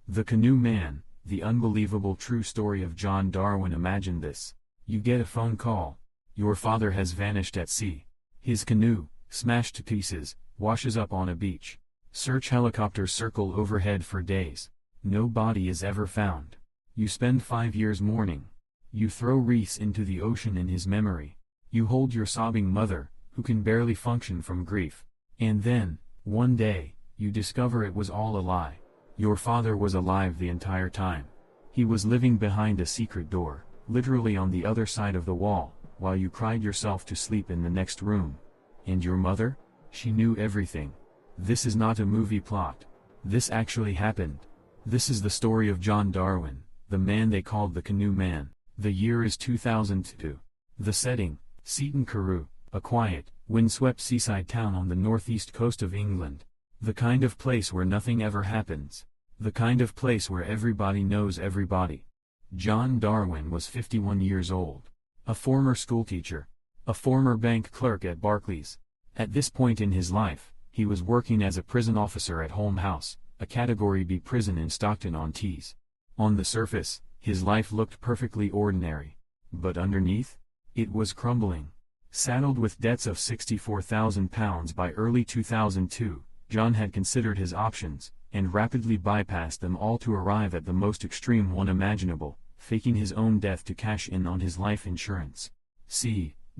The Canoe Man, the unbelievable true story of John Darwin. Imagine this. You get a phone call. Your father has vanished at sea. His canoe, smashed to pieces, washes up on a beach. Search helicopters circle overhead for days. No body is ever found. You spend 5 years mourning. You throw wreaths into the ocean in his memory. You hold your sobbing mother, who can barely function from grief. And then, one day, you discover it was all a lie. Your father was alive the entire time. He was living behind a secret door, literally on the other side of the wall, while you cried yourself to sleep in the next room. And your mother? She knew everything. This is not a movie plot. This actually happened. This is the story of John Darwin, the man they called the Canoe Man. The year is 2002. The setting, Seaton, Carew, a quiet, windswept seaside town on the northeast coast of England. The kind of place where nothing ever happens. The kind of place where everybody knows everybody. John Darwin was 51 years old. A former schoolteacher. A former bank clerk at Barclays. At this point in his life, he was working as a prison officer at Holme House, a Category B prison in Stockton-on-Tees. On the surface, his life looked perfectly ordinary. But underneath? It was crumbling. Saddled with debts of £64,000 by early 2002, John had considered his options, and rapidly bypassed them all to arrive at the most extreme one imaginable, faking his own death to cash in on his life insurance.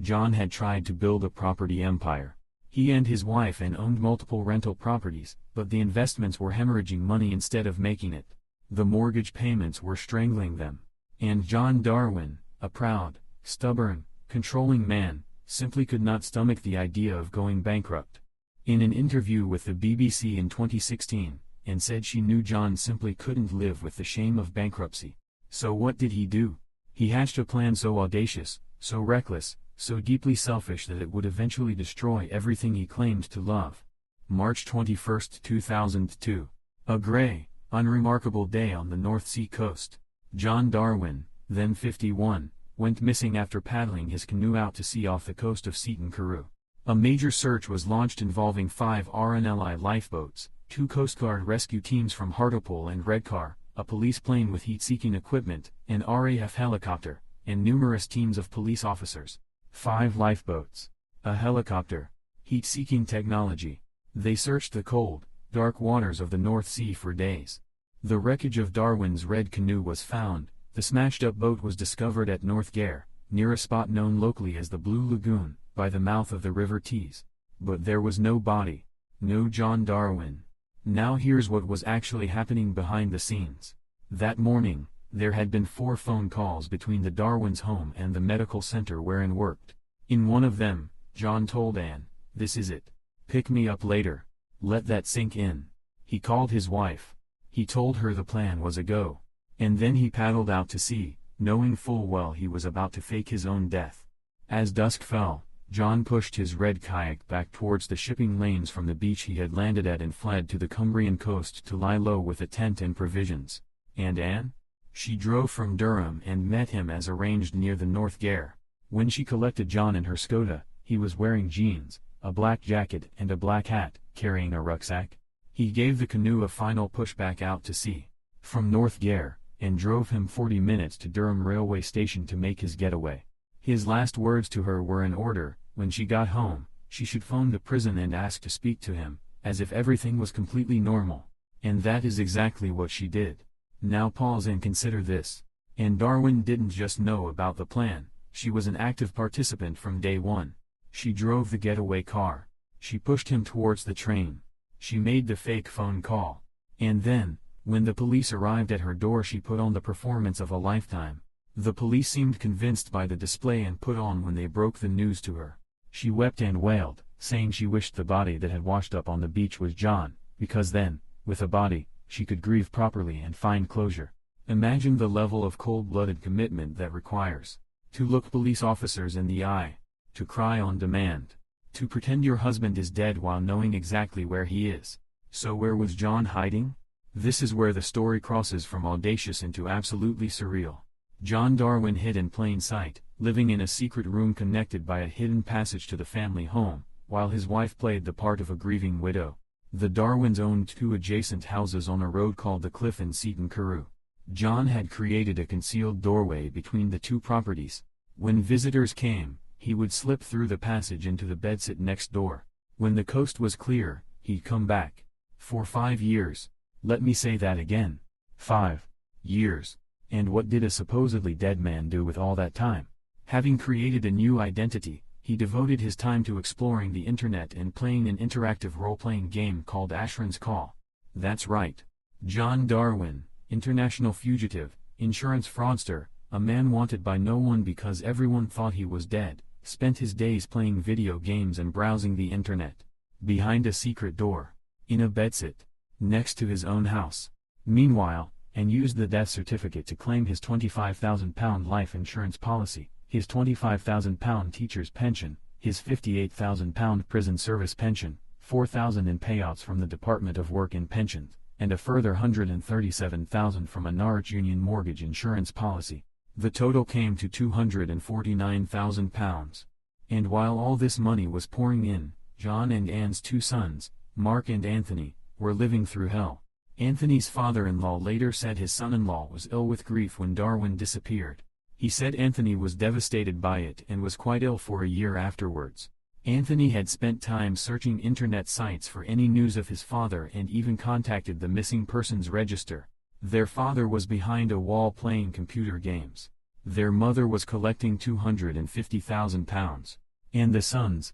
John had tried to build a property empire. He and his wife owned multiple rental properties, but the investments were hemorrhaging money instead of making it. The mortgage payments were strangling them. And John Darwin, a proud, stubborn, controlling man, simply could not stomach the idea of going bankrupt. In an interview with the BBC in 2016, Anne said she knew John simply couldn't live with the shame of bankruptcy. So what did he do? He hatched a plan so audacious, so reckless, so deeply selfish that it would eventually destroy everything he claimed to love. March 21, 2002. A gray, unremarkable day on the North Sea coast. John Darwin, then 51, went missing after paddling his canoe out to sea off the coast of Seaton, Carew. A major search was launched involving 5 RNLI lifeboats, 2 Coast Guard rescue teams from Hartlepool and Redcar, a police plane with heat-seeking equipment, an RAF helicopter, and numerous teams of police officers. 5 lifeboats, a helicopter, heat-seeking technology. They searched the cold, dark waters of the North Sea for days. The wreckage of Darwin's red canoe was found. The smashed-up boat was discovered at North Gare, near a spot known locally as the Blue Lagoon, by the mouth of the River Tees. But there was no body. No John Darwin. Now here's what was actually happening behind the scenes. That morning, there had been 4 phone calls between the Darwins' home and the medical center where Anne worked. In one of them, John told Anne, "This is it. Pick me up later." Let that sink in. He called his wife. He told her the plan was a go. And then he paddled out to sea, knowing full well he was about to fake his own death. As dusk fell, John pushed his red kayak back towards the shipping lanes from the beach he had landed at and fled to the Cumbrian coast to lie low with a tent and provisions. And Anne? She drove from Durham and met him as arranged near the North Gare. When she collected John in her Skoda, he was wearing jeans, a black jacket and a black hat, carrying a rucksack. He gave the canoe a final push back out to sea, from North Gare, and drove him 40 minutes to Durham railway station to make his getaway. His last words to her were an order: when she got home, she should phone the prison and ask to speak to him, as if everything was completely normal. And that is exactly what she did. Now pause and consider this. And Darwin didn't just know about the plan, she was an active participant from day one. She drove the getaway car. She pushed him towards the train. She made the fake phone call. And then, when the police arrived at her door, she put on the performance of a lifetime. The police seemed convinced by the display and put on when they broke the news to her. She wept and wailed, saying she wished the body that had washed up on the beach was John, because then, with a body, she could grieve properly and find closure. Imagine the level of cold-blooded commitment that requires. To look police officers in the eye. To cry on demand. To pretend your husband is dead while knowing exactly where he is. So where was John hiding? This is where the story crosses from audacious into absolutely surreal. John Darwin hid in plain sight, living in a secret room connected by a hidden passage to the family home, while his wife played the part of a grieving widow. The Darwins owned two adjacent houses on a road called the Cliff in Seaton Carew. John had created a concealed doorway between the two properties. When visitors came, he would slip through the passage into the bedsit next door. When the coast was clear, he'd come back. For 5 years. Let me say that again. 5 years. And what did a supposedly dead man do with all that time? Having created a new identity, he devoted his time to exploring the internet and playing an interactive role-playing game called Ashran's Call. That's right. John Darwin, international fugitive, insurance fraudster, a man wanted by no one because everyone thought he was dead, spent his days playing video games and browsing the internet. Behind a secret door. In a bedsit. Next to his own house. Meanwhile, and used the death certificate to claim his £25,000 life insurance policy, his £25,000 teacher's pension, his £58,000 prison service pension, £4,000 in payouts from the Department of Work and Pensions, and a further £137,000 from a Norwich Union mortgage insurance policy. The total came to £249,000. And while all this money was pouring in, John and Anne's two sons, Mark and Anthony, were living through hell. Anthony's father-in-law later said his son-in-law was ill with grief when Darwin disappeared. He said Anthony was devastated by it and was quite ill for a year afterwards. Anthony had spent time searching internet sites for any news of his father and even contacted the missing persons register. Their father was behind a wall playing computer games. Their mother was collecting £250,000. And the sons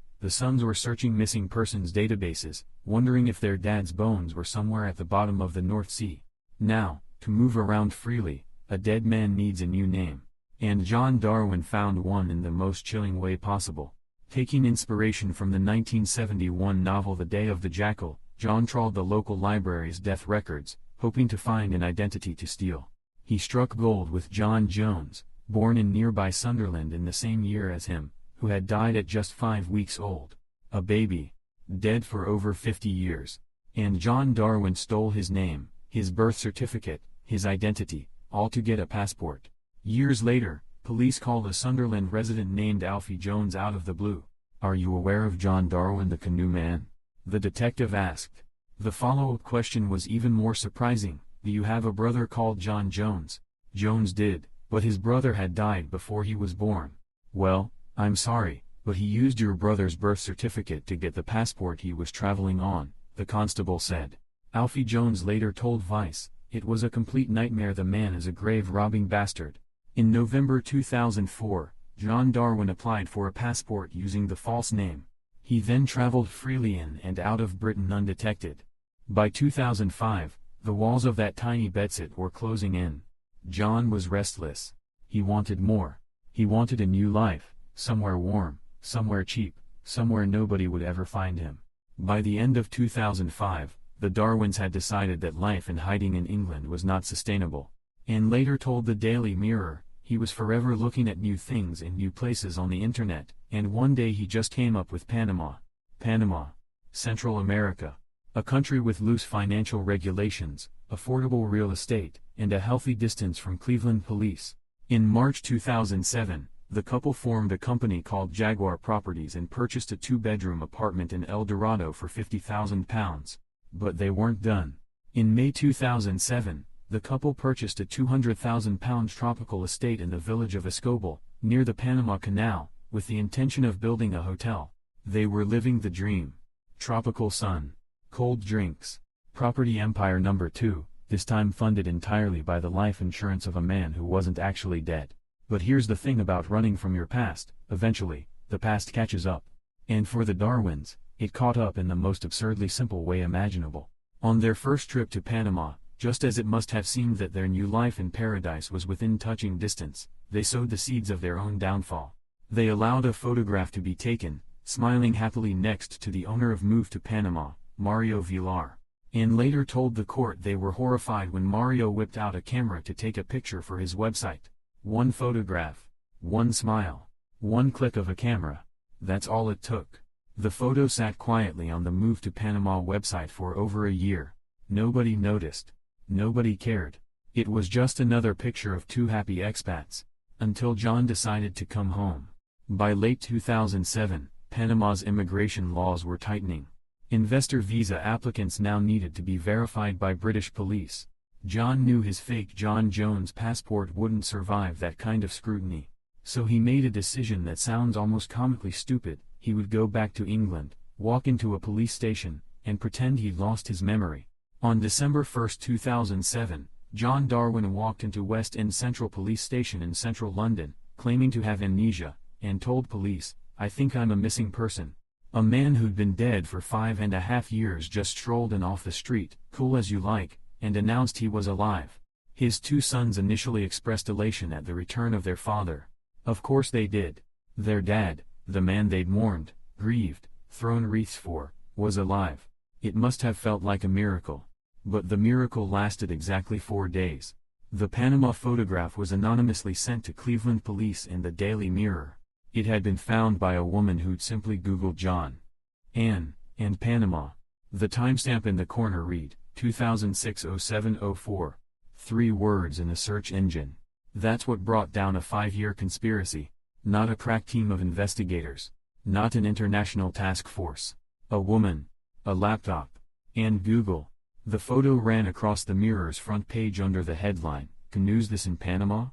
were searching missing persons databases, wondering if their dad's bones were somewhere at the bottom of the North Sea. Now, to move around freely, a dead man needs a new name. And John Darwin found one in the most chilling way possible. Taking inspiration from the 1971 novel The Day of the Jackal, John trawled the local library's death records, hoping to find an identity to steal. He struck gold with John Jones, born in nearby Sunderland in the same year as him, who had died at just 5 weeks old. A baby. Dead for over 50 years. And John Darwin stole his name, his birth certificate, his identity, all to get a passport. Years later, police called a Sunderland resident named Alfie Jones out of the blue. "Are you aware of John Darwin, the Canoe Man?" the detective asked. The follow-up question was even more surprising. "Do you have a brother called John Jones?" Jones did, but his brother had died before he was born. "Well, I'm sorry, but he used your brother's birth certificate to get the passport he was traveling on," the constable said. Alfie Jones later told Vice, "It was a complete nightmare. The man is a grave-robbing bastard." In November 2004, John Darwin applied for a passport using the false name. He then traveled freely in and out of Britain undetected. By 2005, the walls of that tiny bedsit were closing in. John was restless. He wanted more. He wanted a new life, somewhere warm, somewhere cheap, somewhere nobody would ever find him. By the end of 2005, the Darwins had decided that life in hiding in England was not sustainable. And later told the Daily Mirror, he was forever looking at new things and new places on the internet, and one day he just came up with Panama. Panama, Central America. A country with loose financial regulations, affordable real estate, and a healthy distance from Cleveland police. In March 2007, the couple formed a company called Jaguar Properties and purchased a 2-bedroom apartment in El Dorado for £50,000. But they weren't done. In May 2007, the couple purchased a £200,000 tropical estate in the village of Escobal, near the Panama Canal, with the intention of building a hotel. They were living the dream. Tropical sun. Cold drinks. Property empire number 2, this time funded entirely by the life insurance of a man who wasn't actually dead. But here's the thing about running from your past: eventually, the past catches up. And for the Darwins, it caught up in the most absurdly simple way imaginable. On their first trip to Panama, just as it must have seemed that their new life in paradise was within touching distance, they sowed the seeds of their own downfall. They allowed a photograph to be taken, smiling happily next to the owner of Move to Panama, Mario Villar. And later told the court they were horrified when Mario whipped out a camera to take a picture for his website. One photograph, one smile, one click of a camera. That's all it took. The photo sat quietly on the Move to Panama website for over a year. Nobody noticed. Nobody cared. It was just another picture of two happy expats. Until John decided to come home. By late 2007, Panama's immigration laws were tightening. Investor visa applicants now needed to be verified by British police. John knew his fake John Jones passport wouldn't survive that kind of scrutiny. So he made a decision that sounds almost comically stupid. He would go back to England, walk into a police station, and pretend he'd lost his memory. On December 1, 2007, John Darwin walked into West End Central Police Station in central London, claiming to have amnesia, and told police, "I think I'm a missing person." A man who'd been dead for 5.5 years just strolled in off the street, cool as you like, and announced he was alive. His two sons initially expressed elation at the return of their father. Of course they did. Their dad, the man they'd mourned, grieved, thrown wreaths for, was alive. It must have felt like a miracle. But the miracle lasted exactly 4 days. The Panama photograph was anonymously sent to Cleveland police and the Daily Mirror. It had been found by a woman who'd simply Googled John Ann and Panama. The timestamp in the corner read, 2006-07-04. 3 words in the search engine. That's what brought down a 5-year conspiracy. Not a crack team of investigators. Not an international task force. A woman. A laptop. And Google. The photo ran across the Mirror's front page under the headline, "Canoes this in Panama?"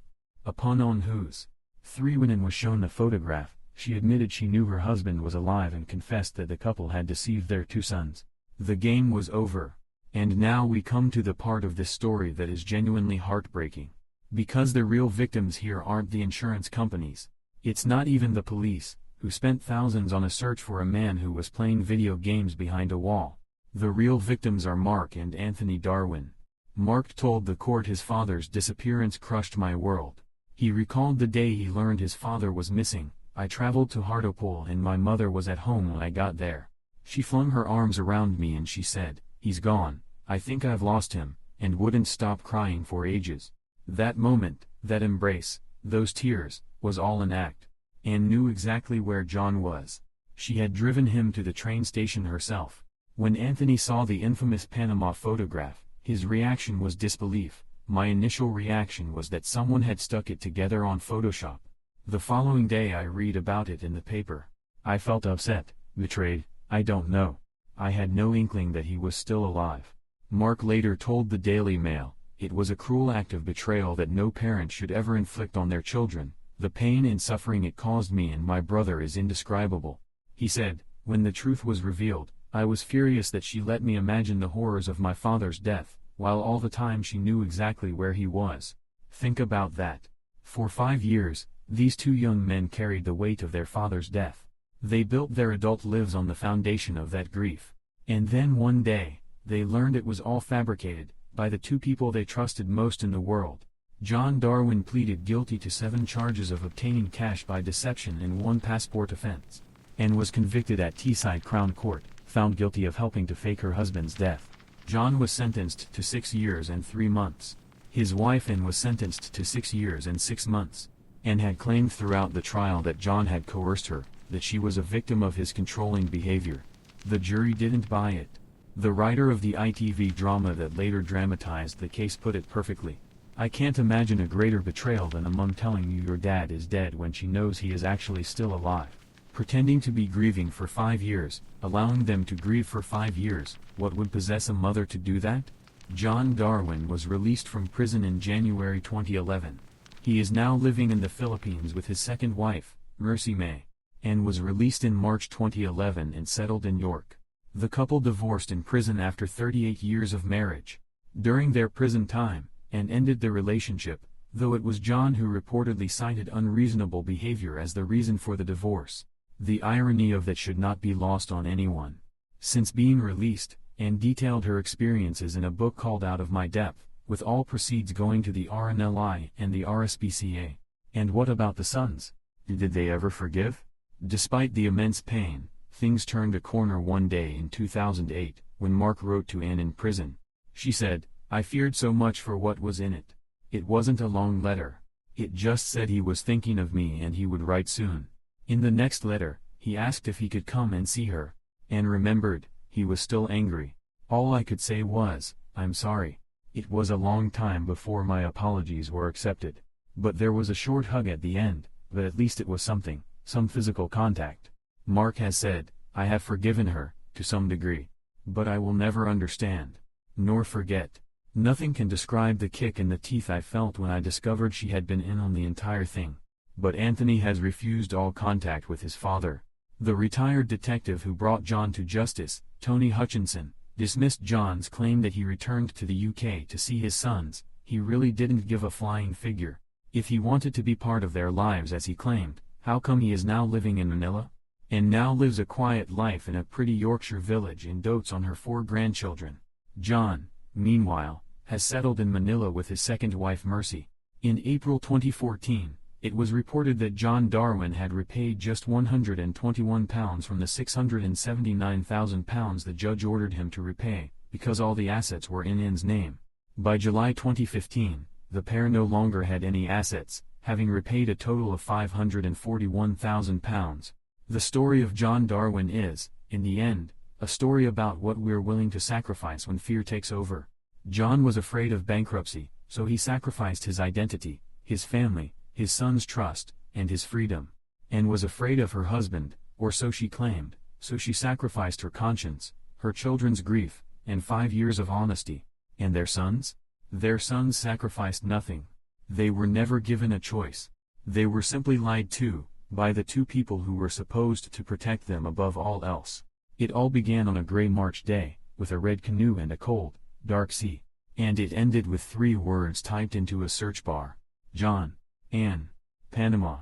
A pun on whose? 3 When was shown the photograph, she admitted she knew her husband was alive and confessed that the couple had deceived their 2 sons. The game was over. And now we come to the part of this story that is genuinely heartbreaking. Because the real victims here aren't the insurance companies. It's not even the police, who spent thousands on a search for a man who was playing video games behind a wall. The real victims are Mark and Anthony Darwin. Mark told the court his father's disappearance crushed my world. He recalled the day he learned his father was missing. "I traveled to Hartlepool and my mother was at home when I got there. She flung her arms around me and she said, 'He's gone, I think I've lost him,' and wouldn't stop crying for ages." That moment, that embrace, those tears, was all an act. Anne knew exactly where John was. She had driven him to the train station herself. When Anthony saw the infamous Panama photograph, his reaction was disbelief. My initial reaction was that someone had stuck it together on Photoshop. The following day I read about it in the paper. I felt upset, betrayed, I don't know. I had no inkling that he was still alive. Mark later told the Daily Mail, "It was a cruel act of betrayal that no parent should ever inflict on their children. The pain and suffering it caused me and my brother is indescribable." He said, "When the truth was revealed, I was furious that she let me imagine the horrors of my father's death, while all the time she knew exactly where he was." Think about that. For 5 years, these 2 young men carried the weight of their father's death. They built their adult lives on the foundation of that grief. And then one day, they learned it was all fabricated, by the 2 people they trusted most in the world. John Darwin pleaded guilty to 7 charges of obtaining cash by deception and 1 passport offense, and was convicted at Teesside Crown Court, found guilty of helping to fake her husband's death. John was sentenced to 6 years and 3 months. His wife Anne was sentenced to 6 years and 6 months. Anne had claimed throughout the trial that John had coerced her, that she was a victim of his controlling behavior. The jury didn't buy it. The writer of the ITV drama that later dramatized the case put it perfectly. "I can't imagine a greater betrayal than a mom telling you your dad is dead when she knows he is actually still alive. Pretending to be grieving for 5 years, allowing them to grieve for 5 years, what would possess a mother to do that?" John Darwin was released from prison in January 2011. He is now living in the Philippines with his second wife, Mercy May, and was released in March 2011 and settled in York. The couple divorced in prison after 38 years of marriage. During their prison time, Anne ended the relationship, though it was John who reportedly cited unreasonable behavior as the reason for the divorce. The irony of that should not be lost on anyone. Since being released, Anne detailed her experiences in a book called Out of My Depth, with all proceeds going to the RNLI and the RSPCA. And what about the sons? Did they ever forgive? Despite the immense pain, things turned a corner one day in 2008, when Mark wrote to Anne in prison. She said, "I feared so much for what was in it. It wasn't a long letter. It just said he was thinking of me and he would write soon." In the next letter, he asked if he could come and see her. Anne remembered, he was still angry. "All I could say was, 'I'm sorry.' It was a long time before my apologies were accepted. But there was a short hug at the end, but at least it was something, some physical contact." Mark has said, "I have forgiven her, to some degree. But I will never understand. Nor forget. Nothing can describe the kick in the teeth I felt when I discovered she had been in on the entire thing. But Anthony has refused all contact with his father. The retired detective who brought John to justice, Tony Hutchinson, dismissed John's claim that he returned to the UK to see his sons. He really didn't give a flying figure. If he wanted to be part of their lives as he claimed, how come he is now living in Manila? And now lives a quiet life in a pretty Yorkshire village and dotes on her 4 grandchildren. John, meanwhile, has settled in Manila with his second wife Mercy. In April 2014, it was reported that John Darwin had repaid just £121 from the £679,000 the judge ordered him to repay, because all the assets were in In's name. By July 2015, the pair no longer had any assets, having repaid a total of £541,000. The story of John Darwin is, in the end, a story about what we're willing to sacrifice when fear takes over. John was afraid of bankruptcy, so he sacrificed his identity, his family, his son's trust, and his freedom. And was afraid of her husband, or so she claimed, so she sacrificed her conscience, her children's grief, and 5 years of honesty. And their sons? Their sons sacrificed nothing. They were never given a choice. They were simply lied to, by the 2 people who were supposed to protect them above all else. It all began on a gray March day, with a red canoe and a cold, dark sea. And it ended with 3 words typed into a search bar. John, Ann, Panama.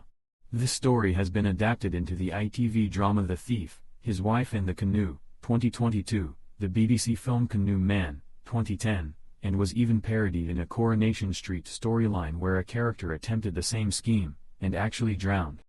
This story has been adapted into the ITV drama The Thief, His Wife and the Canoe, 2022, the BBC film Canoe Man, 2010, and was even parodied in a Coronation Street storyline where a character attempted the same scheme, and actually drowned.